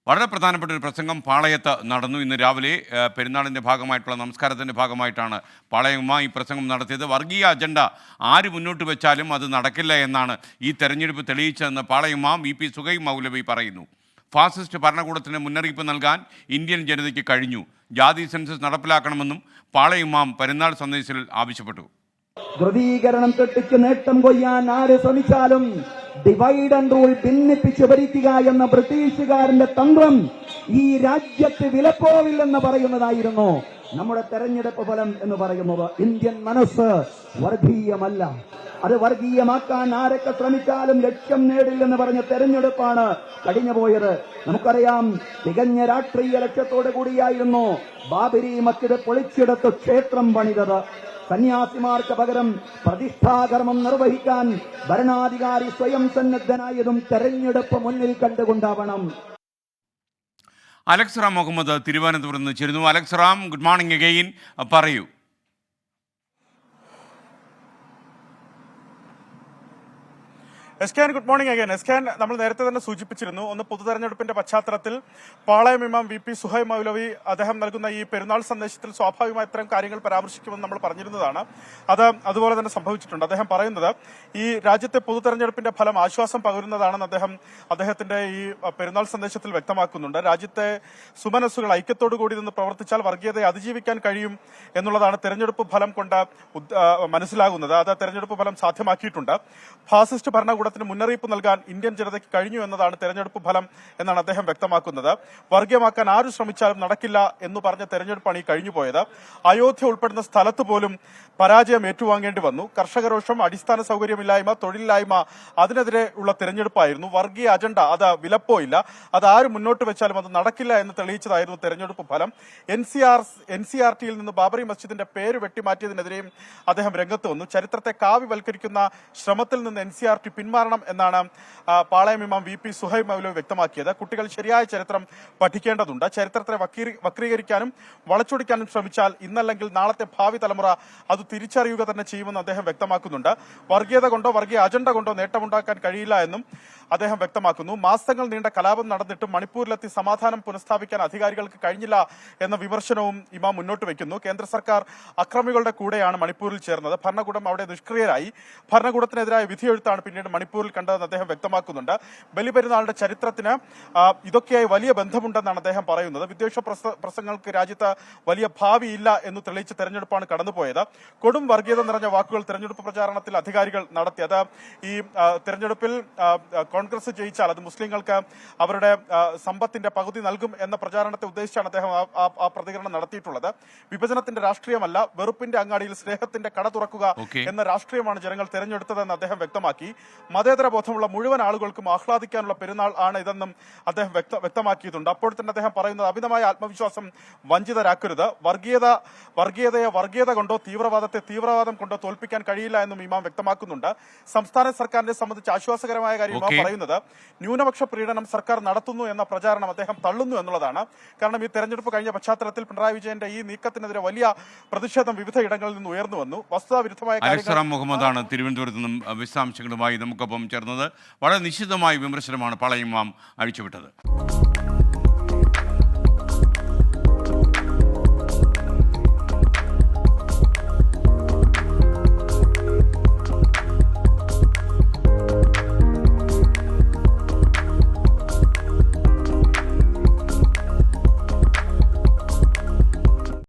വളരെ പ്രധാനപ്പെട്ട ഒരു പ്രസംഗം പാളയത്ത് നടന്നു. ഇന്ന് രാവിലെ പെരുന്നാളിൻ്റെ ഭാഗമായിട്ടുള്ള നമസ്കാരത്തിൻ്റെ ഭാഗമായിട്ടാണ് പാളയമ്മ ഈ പ്രസംഗം നടത്തിയത്. വർഗീയ അജണ്ട ആര് മുന്നോട്ട് വെച്ചാലും അത് നടക്കില്ല എന്നാണ് ഈ തെരഞ്ഞെടുപ്പ് തെളിയിച്ചതെന്ന് പാളയമ്മ VP സുഹൈബ് മൗലവി പറയുന്നു. ഫാസിസ്റ്റ് ഭരണകൂടത്തിന് മുന്നറിയിപ്പ് നൽകാൻ ഇന്ത്യൻ ജനതയ്ക്ക് കഴിഞ്ഞു. ജാതി സെൻസസ് നടപ്പിലാക്കണമെന്നും പാളയമ്മ പെരുന്നാൾ സന്ദേശത്തിൽ ആവശ്യപ്പെട്ടു. ധ്രുവീകരണം തെറ്റിച്ച് നേട്ടം കൊയ്യാൻ ആര് ശ്രമിച്ചാലും ഡിവൈഡ് ആൻഡ് റൂൾ ഭിന്നിപ്പിച്ച് ഭരിക്കുക എന്ന ബ്രിട്ടീഷുകാരന്റെ തന്ത്രം ഈ രാജ്യത്ത് വിലപ്പോവില്ലെന്ന് പറയുന്നതായിരുന്നു നമ്മുടെ തെരഞ്ഞെടുപ്പ് ഫലം എന്ന് പറയുന്നത്. ഇന്ത്യൻ മനസ്സ് വർഗീയമല്ല, അത് വർഗീയമാക്കാൻ ആരൊക്കെ ശ്രമിച്ചാലും ലക്ഷ്യം നേടില്ലെന്ന് പറഞ്ഞ തെരഞ്ഞെടുപ്പാണ് കഴിഞ്ഞുപോയത്. നമുക്കറിയാം, തികഞ്ഞ രാഷ്ട്രീയ ലക്ഷ്യത്തോടു കൂടിയായിരുന്നു ബാബരി മസ്ജിദ് പൊളിച്ചെടുത്ത് ക്ഷേത്രം പണിതത്. സന്യാസിമാർക്ക് പകരം പ്രതിഷ്ഠാകർമ്മം നിർവഹിക്കാൻ ഭരണാധികാരി സ്വയം സന്നദ്ധനായതും തെരഞ്ഞെടുപ്പ് മുന്നിൽ കണ്ടുകൊണ്ടാവണം. അലക്സ് റാം മുഹമ്മദ് തിരുവനന്തപുരത്ത് നിന്ന് ചേരുന്നു. Alex Ram, good morning again. പറയൂ. എസ്കാൻ, ഗുഡ് മോർണിംഗ് അഗൈൻ. എസ്കാൻ, നമ്മൾ നേരത്തെ തന്നെ സൂചിപ്പിച്ചിരുന്നു, ഒന്ന് പൊതുതെരഞ്ഞെടുപ്പിന്റെ പശ്ചാത്തലത്തിൽ പാളയം ഇമാം VP സുഹൈബ് മൗലവി അദ്ദേഹം നൽകുന്ന ഈ പെരുന്നാൾ സന്ദേശത്തിൽ സ്വാഭാവികമായി ഇത്തരം കാര്യങ്ങൾ പരാമർശിക്കുമെന്ന് നമ്മൾ പറഞ്ഞിരുന്നതാണ്. അത് അതുപോലെ തന്നെ സംഭവിച്ചിട്ടുണ്ട്. അദ്ദേഹം പറയുന്നത് ഈ രാജ്യത്തെ പൊതുതെരഞ്ഞെടുപ്പിന്റെ ഫലം ആശ്വാസം പകരുന്നതാണെന്ന് അദ്ദേഹത്തിന്റെ ഈ പെരുന്നാൾ സന്ദേശത്തിൽ വ്യക്തമാക്കുന്നുണ്ട്. രാജ്യത്തെ സുമനസ്സുകൾ ഐക്യത്തോടു കൂടി നിന്ന് പ്രവർത്തിച്ചാൽ വർഗീയതയെ അതിജീവിക്കാൻ കഴിയും എന്നുള്ളതാണ് തെരഞ്ഞെടുപ്പ് ഫലം കൊണ്ട് മനസ്സിലാകുന്നത്. അത് തെരഞ്ഞെടുപ്പ് ഫലം സാധ്യമാക്കിയിട്ടുണ്ട്. ഫാസിസ്റ്റ് ഭരണകൂടത്തിന് മുന്നറിയിപ്പ് നൽകാൻ ഇന്ത്യൻ ജനതയ്ക്ക് കഴിഞ്ഞു എന്നതാണ് തെരഞ്ഞെടുപ്പ് ഫലം എന്നാണ് അദ്ദേഹം വ്യക്തമാക്കുന്നത്. വർഗീയമാക്കാൻ ആരും ശ്രമിച്ചാലും നടക്കില്ല എന്ന് പറഞ്ഞ തെരഞ്ഞെടുപ്പാണ് ഈ കഴിഞ്ഞുപോയത്. അയോധ്യ ഉൾപ്പെടുന്ന സ്ഥലത്ത് പോലും പരാജയം ഏറ്റുവാങ്ങേണ്ടി വന്നു. കർഷകരോഷം, അടിസ്ഥാന സൗകര്യമില്ലായ്മ, തൊഴിലില്ലായ്മ, അതിനെതിരെ ഉള്ള തെരഞ്ഞെടുപ്പായിരുന്നു. വർഗീയ അജണ്ട അത് വിലപ്പോയില്ല, അത് ആരും മുന്നോട്ട് വെച്ചാലും അത് നടക്കില്ല എന്ന് തെളിയിച്ചതായിരുന്നു തെരഞ്ഞെടുപ്പ് ഫലം. NCRTയിൽ നിന്ന് ബാബറി മസ്ജിദിന്റെ പേര് വെട്ടിമാറ്റിയതിനെതിരെയും അദ്ദേഹം രംഗത്ത് വന്നു. ചരിത്രത്തെ കാവ്യവൽക്കരിക്കുന്ന ശ്രമത്തിൽ നിന്ന് NCRT പിന്മാറണം എന്നാണ് പാളയം ഇമാം VP സുഹൈബ് മൗലവി വ്യക്തമാക്കിയത്. കുട്ടികൾ ശരിയായ ചരിത്രം പഠിക്കേണ്ടതുണ്ട്. ചരിത്രത്തെ വക്രീകരിക്കാനും വളച്ചൊടിക്കാനും ശ്രമിച്ചാൽ ഇന്നല്ലെങ്കിൽ നാളത്തെ ഭാവി തലമുറ അത് തിരിച്ചറിയുക തന്നെ ചെയ്യുമെന്ന് അദ്ദേഹം വ്യക്തമാക്കുന്നുണ്ട്. വർഗീയത കൊണ്ടോ വർഗീയ അജണ്ട കൊണ്ടോ നേട്ടമുണ്ടാക്കാൻ കഴിയില്ല എന്നും അദ്ദേഹം വ്യക്തമാക്കുന്നു. മാസങ്ങൾ നീണ്ട കലാപം നടന്നിട്ടും മണിപ്പൂരിലെത്തി സമാധാനം പുനഃസ്ഥാപിക്കാൻ അധികാരികൾക്ക് കഴിഞ്ഞില്ല എന്ന വിമർശനവും ഇമാം മുന്നോട്ട് വയ്ക്കുന്നു. കേന്ദ്ര സർക്കാർ അക്രമികളുടെ കൂടെയാണ് മണിപ്പൂരിൽ ചേർന്നത്. ഭരണകൂടം അവിടെ നിഷ്ക്രിയരായി. ഭരണകൂടത്തിനെതിരായ വിധിയെഴുത്താണ് പിന്നീട് മണിപ്പൂരിൽ കണ്ടതെന്ന് അദ്ദേഹം വ്യക്തമാക്കുന്നുണ്ട്. ബലിപെരുന്നാളിന്റെ ചരിത്രത്തിന് ഇതൊക്കെയായി വലിയ ബന്ധമുണ്ടെന്നാണ് അദ്ദേഹം പറയുന്നത്. വിദ്വേഷ പ്രസംഗങ്ങൾക്ക് രാജ്യത്ത് വലിയ ഭാവിയില്ല എന്ന് തെളിയിച്ച തെരഞ്ഞെടുപ്പാണ് കടന്നുപോയത്. കൊടും വർഗീയത നിറഞ്ഞ വാക്കുകൾ തെരഞ്ഞെടുപ്പ് പ്രചാരണത്തിൽ അധികാരികൾ നടത്തി. അത് ഈ തെരഞ്ഞെടുപ്പിൽ കോൺഗ്രസ് ജയിച്ചാൽ അത് മുസ്ലിങ്ങൾക്ക് അവരുടെ സമ്പത്തിന്റെ പകുതി നൽകും എന്ന പ്രചാരണത്തെ ഉദ്ദേശിച്ചാണ് അദ്ദേഹം ആ പ്രതികരണം നടത്തിയിട്ടുള്ളത്. വിഭജനത്തിന്റെ രാഷ്ട്രീയമല്ല, വെറുപ്പിന്റെ അങ്ങാടിയിൽ സ്നേഹത്തിന്റെ കട തുറക്കുക എന്ന രാഷ്ട്രീയമാണ് ജനങ്ങൾ തെരഞ്ഞെടുത്തതെന്ന് അദ്ദേഹം വ്യക്തമാക്കി. മതേതര ബോധമുള്ള മുഴുവൻ ആളുകൾക്കും ആഹ്ലാദിക്കാനുള്ള പെരുന്നാൾ ആണ് ഇതെന്നും അദ്ദേഹം വ്യക്തമാക്കിയിട്ടുണ്ട്. അപ്പോൾ തന്നെ അദ്ദേഹം പറയുന്നത്, അമിതമായ ആത്മവിശ്വാസം വഞ്ചിതരാക്കരുത്. വർഗീയതയെ വർഗീയത കൊണ്ടോ തീവ്രവാദത്തെ തീവ്രവാദം കൊണ്ടോ തോൽപ്പിക്കാൻ കഴിയില്ല എന്നും ഇമാം വ്യക്തമാക്കുന്നുണ്ട്. സംസ്ഥാന സർക്കാരിനെ സംബന്ധിച്ച് ആശ്വാസകരമായ കാര്യം ഇമാം പറയുന്നത്, ന്യൂനപക്ഷ പ്രീണനം സർക്കാർ നടത്തുന്നു എന്ന പ്രചാരണം അദ്ദേഹം തള്ളുന്നു എന്നുള്ളതാണ്. കാരണം ഈ തെരഞ്ഞെടുപ്പ് കഴിഞ്ഞ പശ്ചാത്തലത്തിൽ പിണറായി വിജയന്റെ ഈ നീക്കത്തിനെതിരെ വലിയ പ്രതിഷേധം വിവിധ ഇടങ്ങളിൽ നിന്ന് ഉയർന്നു വന്നു. വസ്തുതാവിരുദ്ധമായ അലക്സ് മുഹമ്മദാണ് തിരുവനന്തപുരത്ത് നിന്നും വിശദാംശങ്ങളുമായി നമുക്കൊപ്പം ചേർന്നത്. വളരെ നിശ്ചിതമായ വിമർശനമാണ് പാളയം ഇമാം അഴിച്ചുവിട്ടത്.